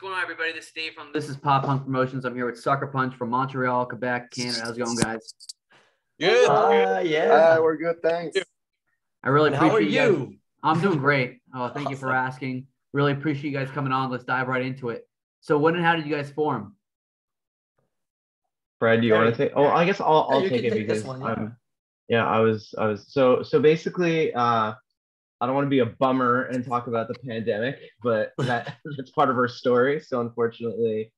going on, everybody? This is Pop Punk Promotions. I'm here with Suckerpunch from Montreal, Quebec, Canada. How's it going, guys? Good. Yeah. We're good, thanks. I really appreciate How are you guys. you? I'm doing great. Thank you for asking. Really appreciate you guys coming on. Let's dive right into it. So when and how did you guys form? Fred, do you want to take? Oh, I guess I'll you take can it take this because one, yeah. I was so basically I don't want to be a bummer and talk about the pandemic, but that's part of our story. So unfortunately,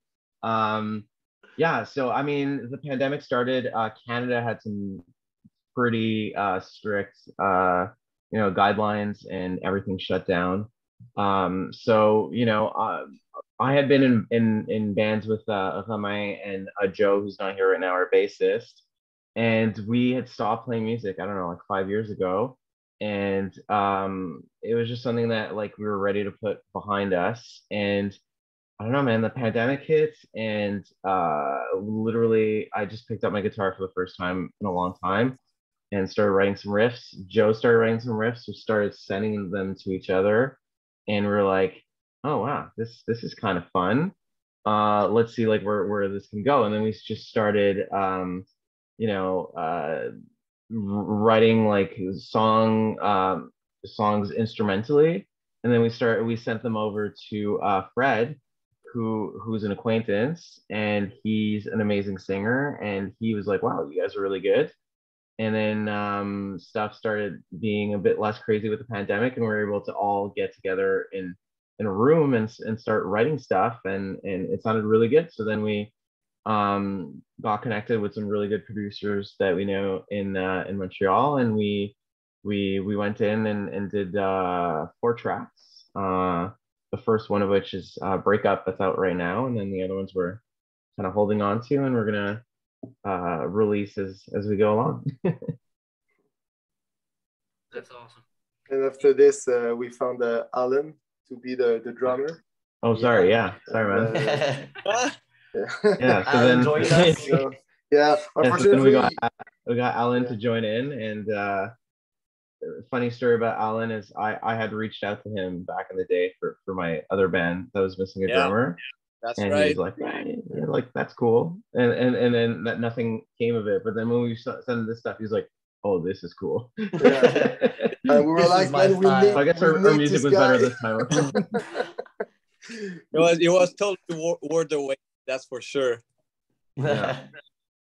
yeah. So I mean, the pandemic started. Canada had some pretty strict guidelines, and everything shut down. So I had been in bands with Ramain and Joe, who's not here right now, our bassist, and we had stopped playing music. I don't know, like 5 years ago, and it was just something that like we were ready to put behind us. And I don't know, man, the pandemic hit, and literally I just picked up my guitar for the first time in a long time and started writing some riffs. Joe started writing some riffs. We started sending them to each other, and we're like, oh wow, this is kind of fun. Let's see like where this can go. And then we just started writing like songs instrumentally. And then we sent them over to Fred, who's an acquaintance, and he's an amazing singer. And he was like, wow, you guys are really good. And then stuff started being a bit less crazy with the pandemic, and we were able to all get together in a room and start writing stuff, and it sounded really good. So then we got connected with some really good producers that we know in Montreal, and we went in and did 4 tracks. The first one of which is Breakup, that's out right now, and then the other ones we're kind of holding on to, and we're gonna release as we go along. That's awesome. And after this, we found Alan to be the drummer. Oh, sorry. Yeah. Sorry, man. Yeah. So Alan then, joined us. Yeah. so then Unfortunately, we got Alan to join in, and funny story about Alan is I had reached out to him back in the day for my other band that was missing a drummer. That's and right. he was like, yeah, like that's cool, and then that nothing came of it. But then when we sent him this stuff, he's like, oh, this is cool. Yeah. And we were This like, is my man, style. I guess our music was better this time. It was totally worth the wait. That's for sure. Yeah.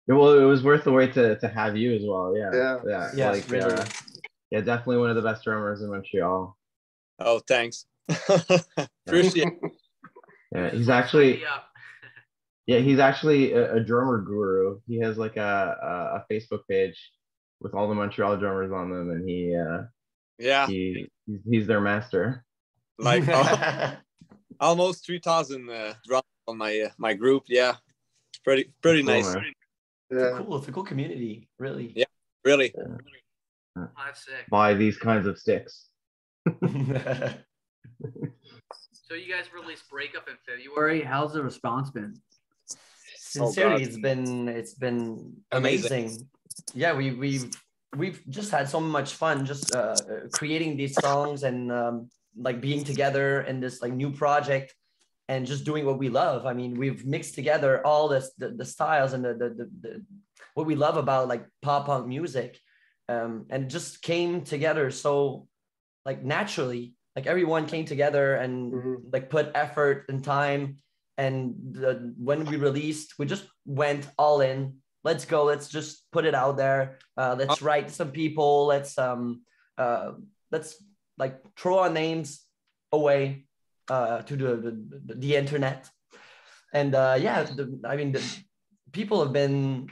Well, it was worth the wait to have you as well. Yeah. Yes, like, really. yeah, definitely one of the best drummers in Montreal. Oh, thanks. Appreciate it. Yeah, he's actually a drummer guru. He has like a Facebook page with all the Montreal drummers on them, and he's their master. Like almost 3,000 drums on my group. Yeah, pretty Cool, nice. man. yeah. Cool. It's a cool community, really. Yeah, really. Yeah. That's sick. Buy these kinds of sticks. So you guys released Breakup in February. How's the response been? Sincerely, it's been amazing. Yeah, we've just had so much fun just creating these songs and like being together in this like new project and just doing what we love. I mean, we've mixed together all the styles and the what we love about like pop punk music, and just came together so like naturally. Like everyone came together and like put effort and time. And when we released, we just went all in. Let's go. Let's just put it out there. Let's write some people. Let's like throw our names away to the internet. And the people have been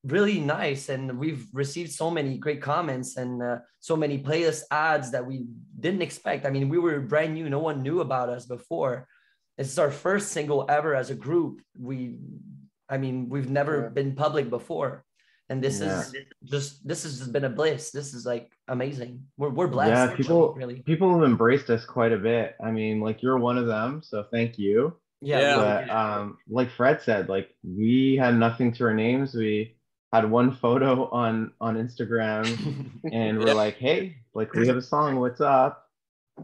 really nice, and we've received so many great comments and so many playlist ads that we didn't expect. I mean, we were brand new. No one knew about us before. This is our first single ever as a group. We've never been public before. And this has just been a bliss. This is like amazing. We're blessed. Yeah, people really. People have embraced us quite a bit. I mean, like you're one of them, so thank you. Yeah. But like Fred said, like we had nothing to our names. We had one photo on Instagram, and we're like, hey, like we have a song, what's up?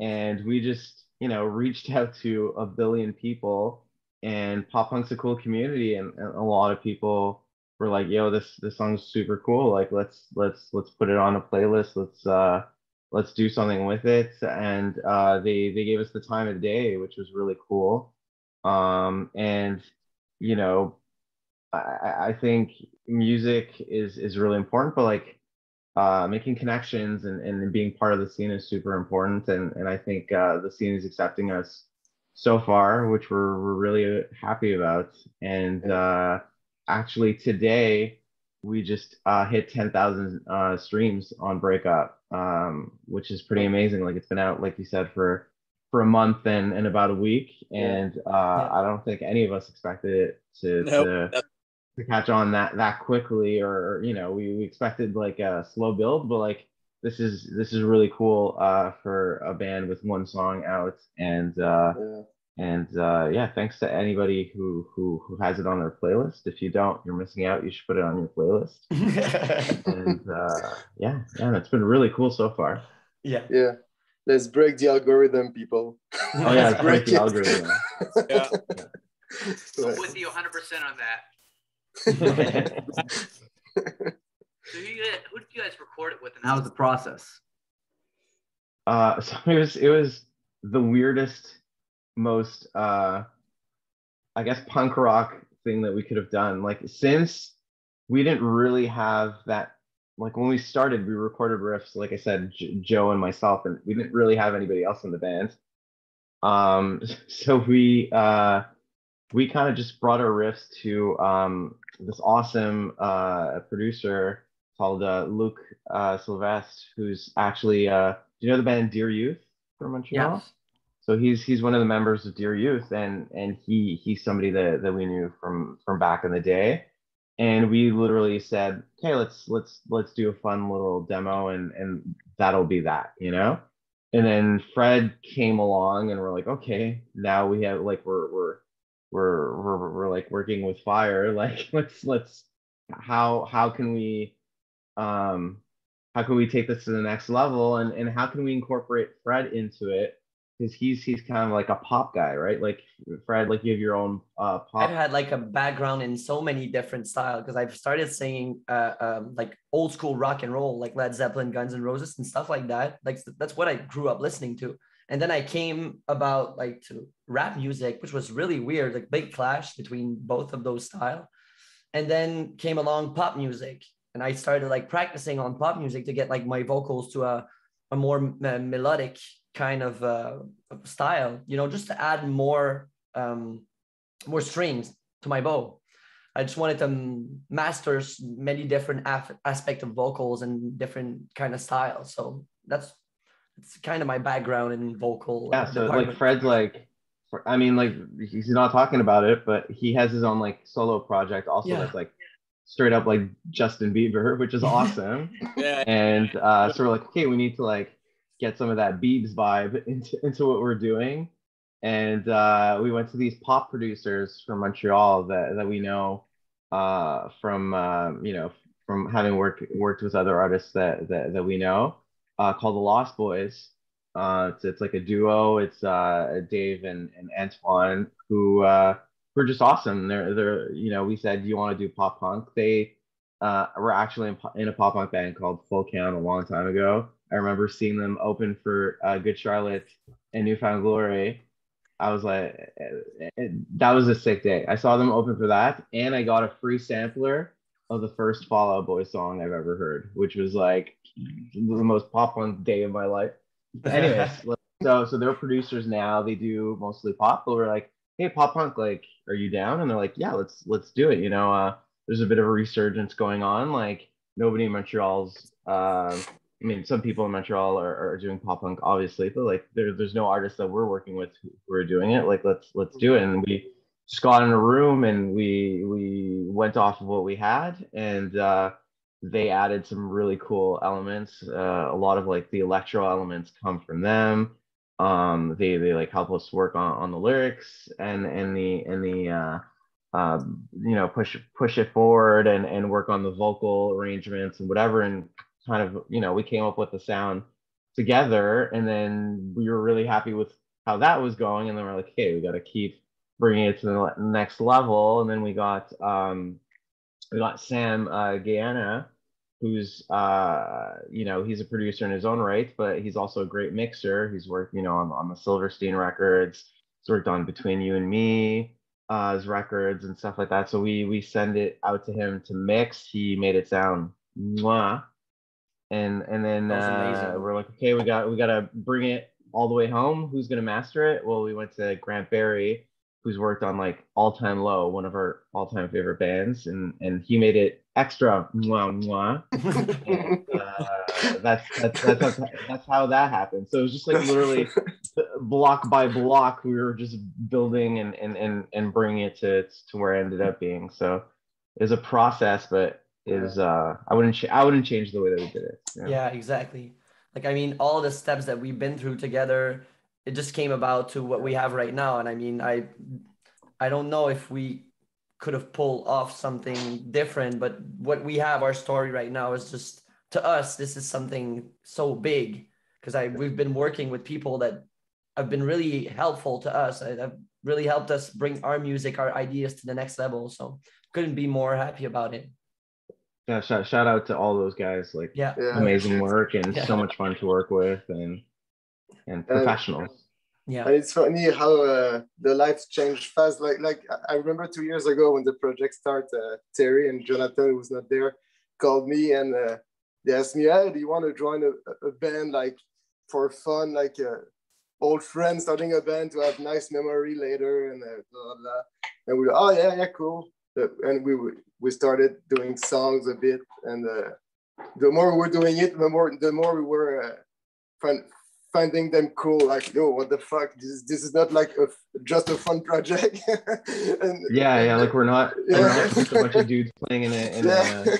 And we just reached out to a billion people, and pop punk's a cool community, and a lot of people were like, yo, this song's super cool, like let's put it on a playlist, let's do something with it. And they gave us the time of day, which was really cool. And I think music is really important, but like making connections and being part of the scene is super important. And I think the scene is accepting us so far, which we're really happy about. And actually today we just hit 10,000 streams on Breakup, which is pretty amazing. Like it's been out, like you said, for a month and about a week. And I don't think any of us expected it to catch on that quickly, or we expected like a slow build, but like this is really cool for a band with one song out. And thanks to anybody who has it on their playlist. If you don't, you're missing out. You should put it on your playlist. And it's been really cool so far. Yeah, let's break the algorithm, people. Oh yeah, let's break the algorithm. Yeah. I'm with you 100% on that. So who did you guys record it with, and how was the process? So it was the weirdest, most I guess punk rock thing that we could have done. Like, since we didn't really have that, like when we started, we recorded riffs, like I said, Joe and myself, and we didn't really have anybody else in the band. So we kind of just brought our riffs to this awesome producer called Luke Sylvestre, who's actually do you know the band Dear Youth from Montreal? Yes. So he's one of the members of Dear Youth, and he's somebody that we knew from back in the day. And we literally said, okay, let's do a fun little demo, and that'll be that, And then Fred came along, and we're like, okay, now we have, like, we're like working with fire. Like, let's how can we take this to the next level, and how can we incorporate Fred into it, because he's kind of like a pop guy, right? Like Fred, like you have your own pop. I've had like a background in so many different styles, because I've started singing like old school rock and roll, like Led Zeppelin, Guns N' Roses and stuff like that. Like that's what I grew up listening to. And then I came about like to rap music, which was really weird, like big clash between both of those styles. And then came along pop music, and I started like practicing on pop music to get like my vocals to a more melodic kind of style, just to add more strings to my bow. I just wanted to master many different aspects of vocals and different kind of styles. So it's kind of my background in vocal. Yeah, so like Fred's like, I mean, like he's not talking about it, but he has his own like solo project also that's like straight up like Justin Bieber, which is awesome. And so we're like, okay, we need to like get some of that Biebs vibe into what we're doing. And we went to these pop producers from Montreal that we know from from having worked with other artists that we know, called the Lost Boys. It's like a duo. It's Dave and Antoine, who are just awesome. They're we said, do you want to do pop punk? They were actually in a pop punk band called Full Count a long time ago. I remember seeing them open for Good Charlotte and Newfound Glory. I was like, that was a sick day. I saw them open for that, and I got a free sampler of the first Fall Out Boy song I've ever heard, which was like the most pop punk day of my life. Anyways, so they're producers now. They do mostly pop, but we're like, hey, pop punk, like, are you down? And they're like, yeah, let's do it. There's a bit of a resurgence going on. Like, nobody in Montreal's I mean, some people in Montreal are doing pop punk, obviously, but like there's no artists that we're working with who are doing it. Like, let's do it. And we just got in a room, and we went off of what we had, and they added some really cool elements. A lot of like the electro elements come from them. They like help us work on the lyrics and the push it forward and work on the vocal arrangements and whatever. And kind of we came up with the sound together, and then we were really happy with how that was going, and then we're like, okay, we got to keep bringing it to the next level. And then we got Sam Guyana, who's you know, he's a producer in his own right, but he's also a great mixer. He's worked, you know, on the Silverstein records. He's worked on Between You and Me, his records and stuff like that. So we send it out to him to mix. He made it sound mwah. And then we're like, okay, we gotta bring it all the way home. Who's gonna master it? Well, we went to Grant Barry, who's worked on like All Time Low, one of our all-time favorite bands, and he made it extra mwah mwah. And, that's how that happened. So it was just like literally block by block, we were just building and bringing it to where it ended up being. So it was a process, but is I wouldn't change the way that we did it. Yeah, exactly. Like, I mean, all the steps that we've been through together, it just came about to what we have right now. And I mean, I don't know if we could have pulled off something different, but what we have, our story right now, is just, to us, this is something so big, because we've been working with people that have been really helpful to us. Have really helped us bring our music, our ideas to the next level. So couldn't be more happy about it. Yeah, shout out to all those guys. Like, amazing work and so much fun to work with, and professionals. Yeah, and it's funny how the lives change fast. Like I remember 2 years ago when the project started, Terry and Jonathan, who was not there, called me and they asked me, "Hey, do you want to join a band, like for fun, like old friends starting a band to have nice memory later?" And blah, blah. And we were, "Oh yeah, cool." And we started doing songs a bit, and the more we were doing it, the more we were finding them cool. Like, yo, what the fuck? This is not like just a fun project. Like we're not just a bunch of dudes playing in a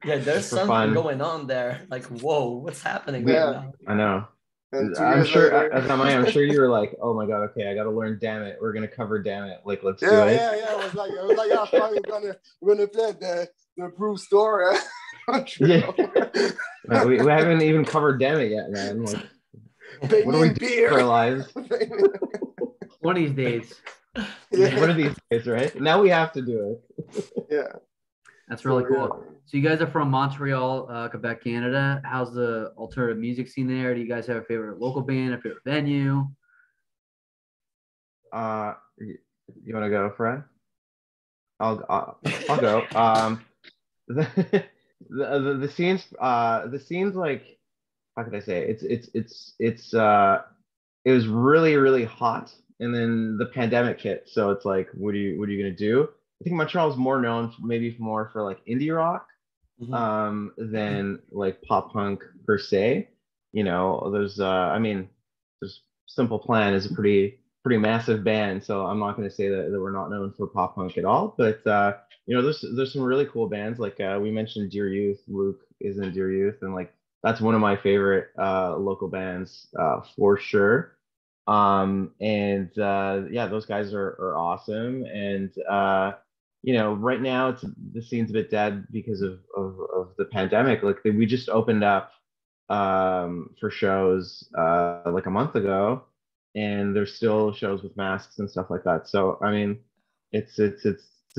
yeah, there's something fun going on there. Like, whoa, what's happening right now? I know. I'm sure I'm sure you were like, oh my god, okay, I gotta learn Damn It. We're gonna cover Damn It. Like, let's do it. I was like, oh, fine, we're gonna play the brew store. We haven't even covered Damn It yet, man. Like, what are we doing for our lives? One of these days. One of these days, right? Now we have to do it. Yeah. That's really cool. So you guys are from Montreal, Quebec, Canada. How's the alternative music scene there? Do you guys have a favorite local band, a favorite venue? You want to go, Fred? I'll go. The scenes like, how could I say? It was really, really hot, and then the pandemic hit. So it's like, what are you gonna do? I think Montreal is more known maybe more for like indie rock than like pop punk per se. You know, there's Simple Plan is a pretty massive band, so I'm not going to say that we're not known for pop punk at all. But you know, there's some really cool bands, like we mentioned Dear Youth. Luke is in Dear Youth, and like that's one of my favorite local bands for sure. Those guys are awesome. And you know, right now the scene's a bit dead because of the pandemic. Like we just opened up for shows like a month ago, and there's still shows with masks and stuff like that. So I mean, it's a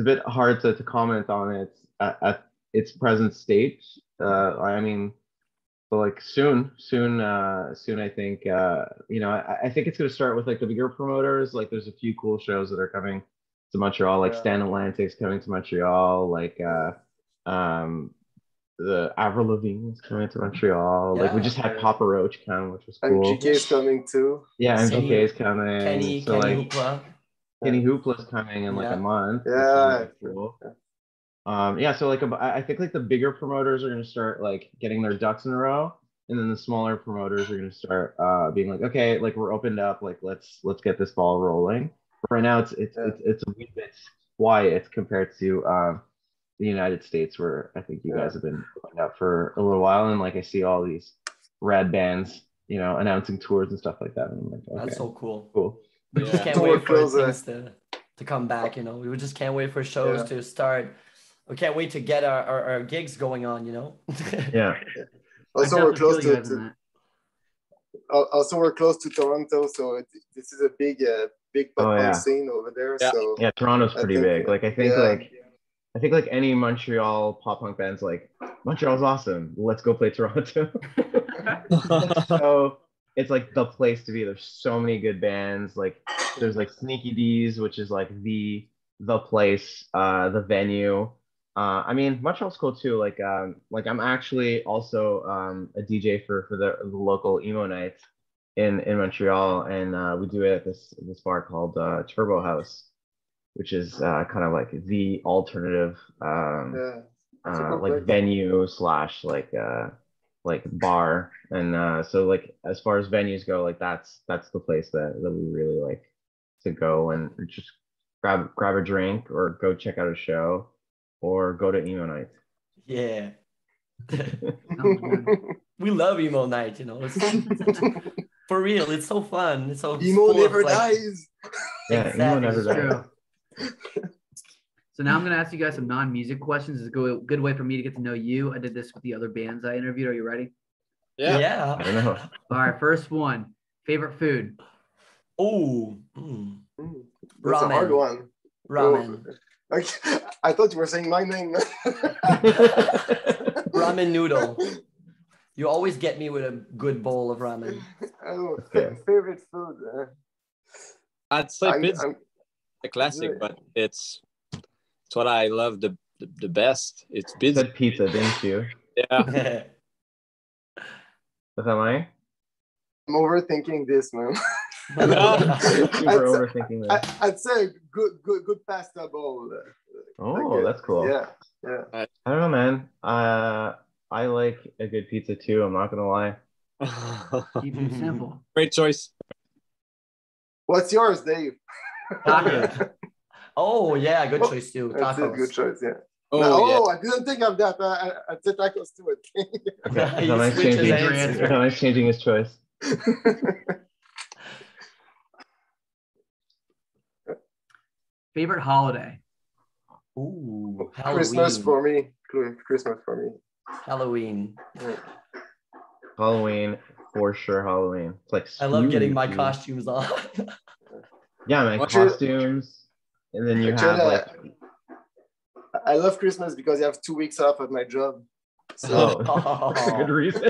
bit hard to comment on it at its present state. I mean, but like soon I think you know, I think it's going to start with like the bigger promoters. Like there's a few cool shows that are coming to Montreal, like Stan Atlantic's coming to Montreal, like the Avril Lavigne is coming to Montreal. Like we just had Papa Roach come, which was cool. MGK is coming too. Yeah, MGK is coming. Kenny Hoopla. Kenny Hoopla's coming in like a month. Yeah, really cool. So like I think like the bigger promoters are going to start like getting their ducks in a row, and then the smaller promoters are going to start being like, okay, like we're opened up, like let's get this ball rolling. But right now it's a wee bit quiet compared to the United States, where I think you guys have been opened up for a little while, and like I see all these rad bands, you know, announcing tours and stuff like that, and I'm like, okay, that's so cool. Cool. We just can't wait for things to come back, you know. We just can't wait for shows to start. We can't wait to get our gigs going on, you know. Yeah. Also, we're close to Also, we're close to Toronto, so this is a big pop punk scene over there. Yeah. So Yeah, Toronto's pretty big. Like I think like any Montreal pop punk band's like, Montreal's awesome. Let's go play Toronto. So it's like the place to be. There's so many good bands. Like there's like Sneaky D's, which is like the place, the venue. I mean, Montreal's cool too. Like I'm actually also a DJ for the local emo nights in Montreal, and we do it at this bar called Turbo House, which is kind of like the alternative like venue slash like bar, and so like as far as venues go, like that's the place that we really like to go and just grab a drink or go check out a show or go to emo night. Yeah. We love emo night, you know. It's for real, it's so fun. It's so emo never dies. Yeah, exactly. emo never dies. So now I'm going to ask you guys some non-music questions. It's a good way for me to get to know you. I did this with the other bands I interviewed. Are you ready? Yeah. I don't know. All right, first one. Favorite food? Oh, That's a hard one. Ramen. Oh, I thought you were saying my name. Ramen noodle. You always get me with a good bowl of ramen. Oh, favorite food. I'd say pizza, a classic, but it's what I love the best. It's pizza. You said pizza, didn't you? Yeah. Was that mine? I'm overthinking this, man. Overthinking this. I'd say good pasta bowl. Oh, that's cool. Yeah. I don't know, man. I like a good pizza too. I'm not gonna lie. Keep it simple. Great choice. What's yours, Dave? Tacos. Oh yeah, good choice too. That's Tacos. a good choice. Yeah. Oh, I didn't think of that. I'd say tacos too. Okay. He Nice switches changing. answers. Nice changing his choice. Favorite holiday? Ooh, Christmas for me. Christmas for me. Halloween. Halloween, for sure. Halloween. It's like I love getting my spooky. costumes on. Yeah, man. Costumes, and then you have like. I love Christmas because I have 2 weeks off at my job. So That's a good reason.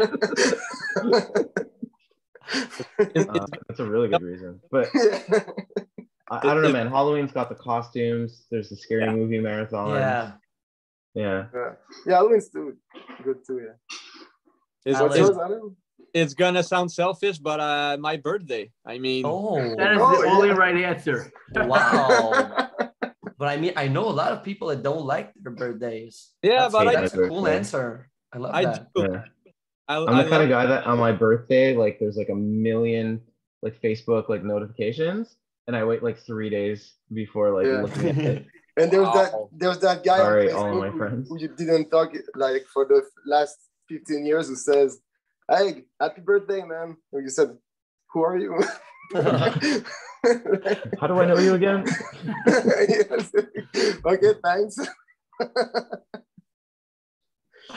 That's a really good reason. But I don't know, man. Halloween's got the costumes. There's the scary movie marathon. Yeah. Halloween's good too. Yeah. It's gonna sound selfish, but my birthday. I mean, that is the only right answer. Wow. But I mean, I know a lot of people that don't like their birthdays. Yeah, that's a cool answer. I love that. Yeah. I'm the kind of guy that on my birthday, like there's like a million like Facebook like notifications, and I wait like 3 days before like looking at it. And there's that guy on Facebook all my friends. who you didn't talk like for the last 15 years who says, "Hey, happy birthday, man." And you said, "Who are you?" How do I know you again? Yes. Okay, thanks.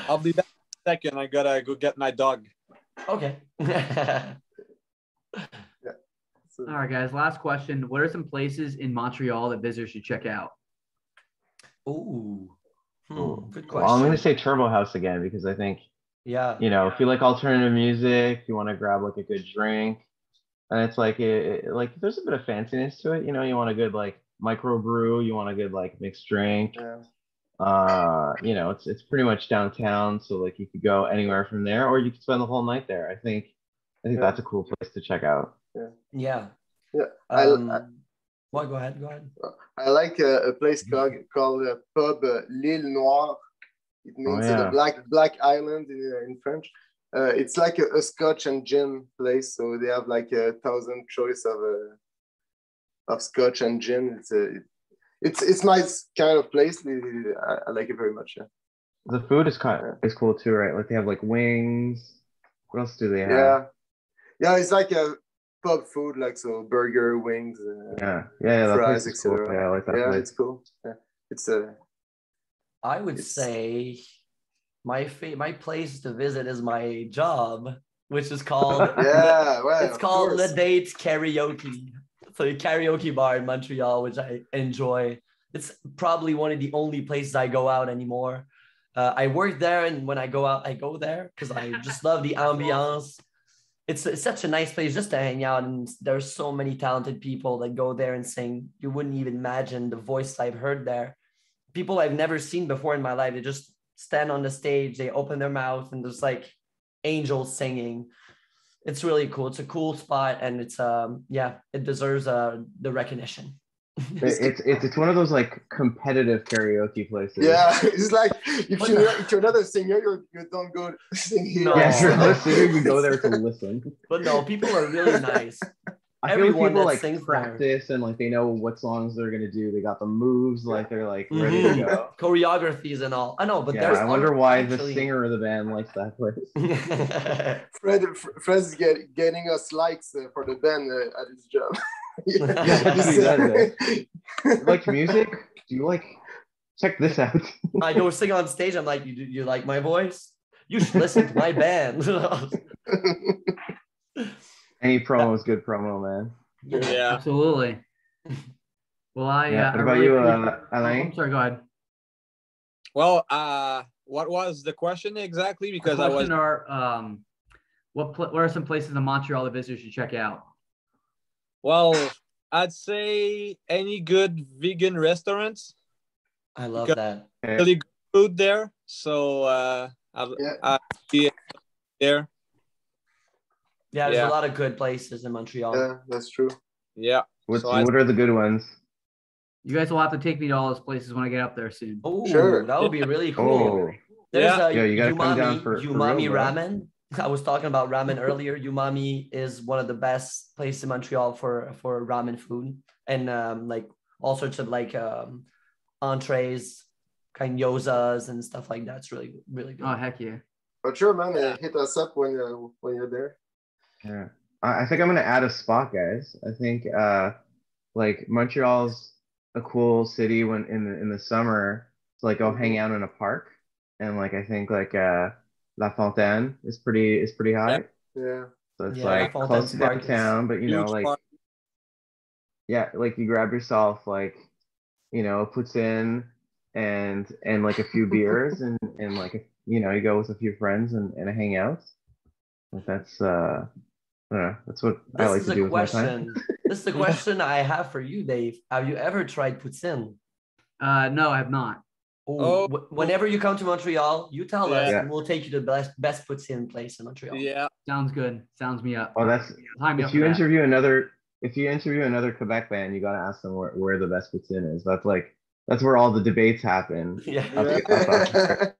I'll be back in a second. I gotta go get my dog. Okay. All right, guys. Last question. What are some places in Montreal that visitors should check out? Ooh. Good question. Well, I'm going to say Turbo House again because I think, if you like alternative music, you want to grab like a good drink, and it's like like there's a bit of fanciness to it. You want a good like micro brew, you want a good like mixed drink. It's pretty much downtown, so like you could go anywhere from there, or you could spend the whole night there. I think that's a cool place to check out. Yeah. Well, go ahead. I like a place called Pub L'Île Noire. It means the Black Island in French. It's like a Scotch and gin place, so they have like 1,000 choice of Scotch and gin. It's nice kind of place. I like it very much. Yeah. The food is cool too, right? Like they have like wings. What else do they have? Yeah. It's like a pub food, like so burger, wings, fries, etc. Cool. Yeah, I like that place. It's cool. Yeah. It's I would say my place to visit is my job. which is called Yeah, well, it's called Le Date Karaoke. So a karaoke bar in Montreal, which I enjoy. It's probably one of the only places I go out anymore. I work there, and when I go out, I go there because I just love the ambiance. It's such a nice place just to hang out, and there's so many talented people that go there and sing. You wouldn't even imagine the voice I've heard there. People I've never seen before in my life. They just stand on the stage, they open their mouth, and there's like angels singing. It's really cool. It's a cool spot, and it's it deserves the recognition. It's one of those like competitive karaoke places. Yeah, it's like if you're not a singer, you don't go sing here. No. Yeah, if you're not a singer, you go there to listen. But no, people are really nice. I feel like Everyone people that like sings practice and like they know what songs they're gonna do. They got the moves, like they're like ready to go. Choreographies and all. I know, but Yeah, there's I wonder why the actually... singer of the band likes that place. Fred's getting us likes for the band at his job. You like music? Do you like? Check this out. I go sing on stage. I'm like, you like my voice? You should listen to my band. Any promo is good promo, man. Yeah, absolutely. Well, What about really you, Alain? Alain? Sorry, go ahead. well, what was the question exactly? Because the question are, what are some places in Montreal that visitors should check out? Well, I'd say any good vegan restaurants. I love that. Really good food there. So I'll be there. Yeah, there's a lot of good places in Montreal. Yeah, that's true. Yeah. What are the good ones? You guys will have to take me to all those places when I get up there soon. Oh, Sure. that would be really cool. Oh, There's you gotta come down for Umami real, bro. Ramen. I was talking about ramen earlier. Umami is one of the best places in Montreal for ramen food, and like all sorts of like entrees, kind of gyozas and stuff like that. It's really, really good. Oh, heck yeah. But sure, man, hit us up when you're there. Yeah, I think I'm gonna add a spot, guys. I think like Montreal's a cool city when in the summer to like go hang out in a park, and like I think like La Fontaine is pretty high. Yeah. So it's Yeah, like La close to Fontaine's downtown, but you know, Huge like park. like you grab yourself like, puts in and like a few beers and like you go with a few friends and hang out. Like that's I don't know. That's what I like to do with my time. This is a question I have for you, Dave. Have you ever tried poutine? No, I have not. Whenever you come to Montreal, you tell us, Yeah. and we'll take you to the best poutine place in Montreal. Yeah. Sounds good. Sounds me up. Oh, that's Sign me up if for you that. interview another Quebec band, you gotta ask them where the best poutine is. That's where all the debates happen. Yeah. Up